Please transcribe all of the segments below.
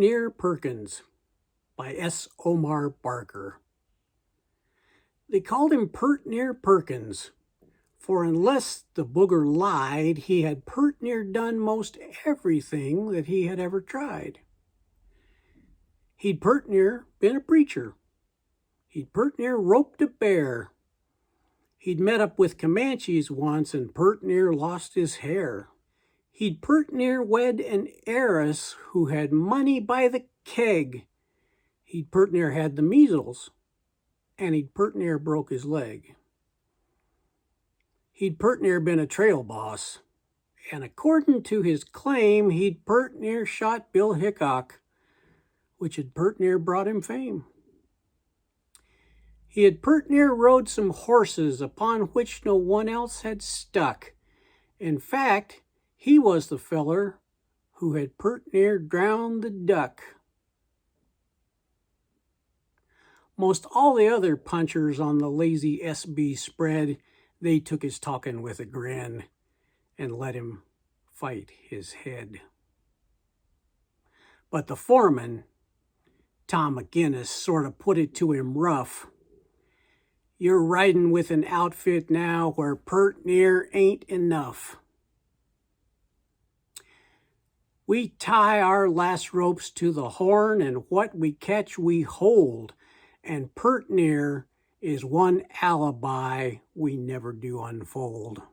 Near Perkins by S Omar Barker. They called him Purt Near Perkins, for unless the booger lied, he had pert near done most everything that he had ever tried. He'd pert near been a preacher. He'd pert near roped a bear. He'd met up with Comanches once and pert near lost his hair. He'd pert near wed an heiress who had money by the keg. He'd pert near had the measles, and he'd pert near broke his leg. He'd pert near been a trail boss, and according to his claim, he'd pert near shot Bill Hickok, which had pert near brought him fame. He had pert near rode some horses upon which no one else had stuck. In fact, he was the feller who had pert near drowned the duck. Most all the other punchers on the lazy SB spread, they took his talking with a grin and let him fight his head. But the foreman, Tom McGinnis, sort of put it to him rough. You're riding with an outfit now where pert near ain't enough. We tie our last ropes to the horn, and what we catch we hold, and pert near is one alibi we never do unfold.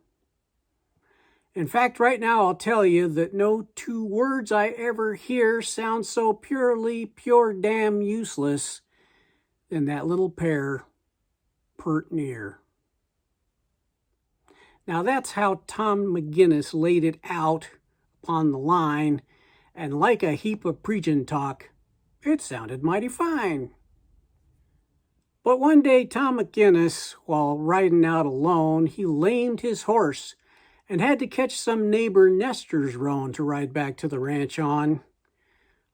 In fact, right now I'll tell you that no two words I ever hear sound so pure damn useless than that little pair, pert near. Now that's how Tom McGinnis laid it out upon the line, and like a heap of preachin' talk, it sounded mighty fine. But one day Tom McGinnis, while riding out alone, he lamed his horse and had to catch some neighbor Nestor's roan to ride back to the ranch on.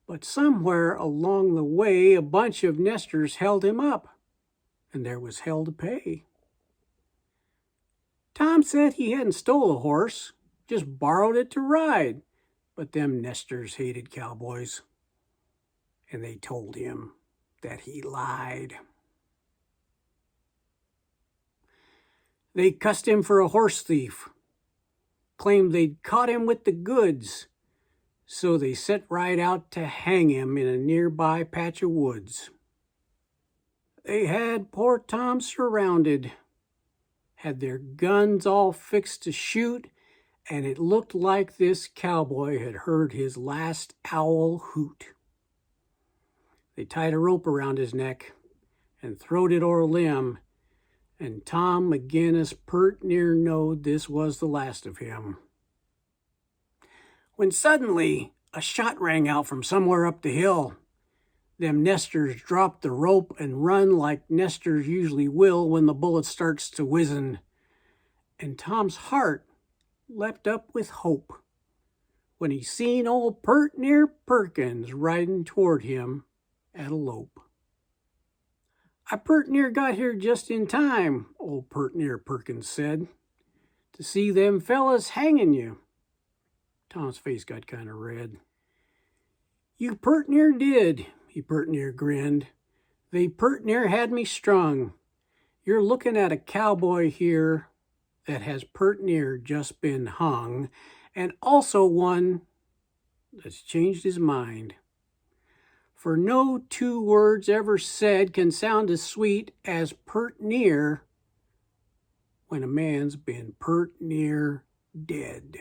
But somewhere along the way, a bunch of Nestors held him up, and there was hell to pay. Tom said he hadn't stole a horse, just borrowed it to ride, but them Nestors hated cowboys, and they told him that he lied. They cussed him for a horse thief, claimed they'd caught him with the goods, so they set right out to hang him in a nearby patch of woods. They had poor Tom surrounded, had their guns all fixed to shoot, and it looked like this cowboy had heard his last owl hoot. They tied a rope around his neck and throwed it o'er a limb, and Tom McGinnis pert near knowed this was the last of him. When suddenly a shot rang out from somewhere up the hill. Them Nestors dropped the rope and run like Nestors usually will when the bullet starts to whizzin', and Tom's heart leapt up with hope when he seen old Purt Near Perkins riding toward him at a lope. I pert near got here just in time, old Purt Near Perkins said, to see them fellas hanging you. Tom's face got kind of red. You pert near did, he pert near grinned. They pert near had me strung. You're looking at a cowboy here that has pert near just been hung, and also one that's changed his mind. For no two words ever said can sound as sweet as pert near when a man's been pert near dead.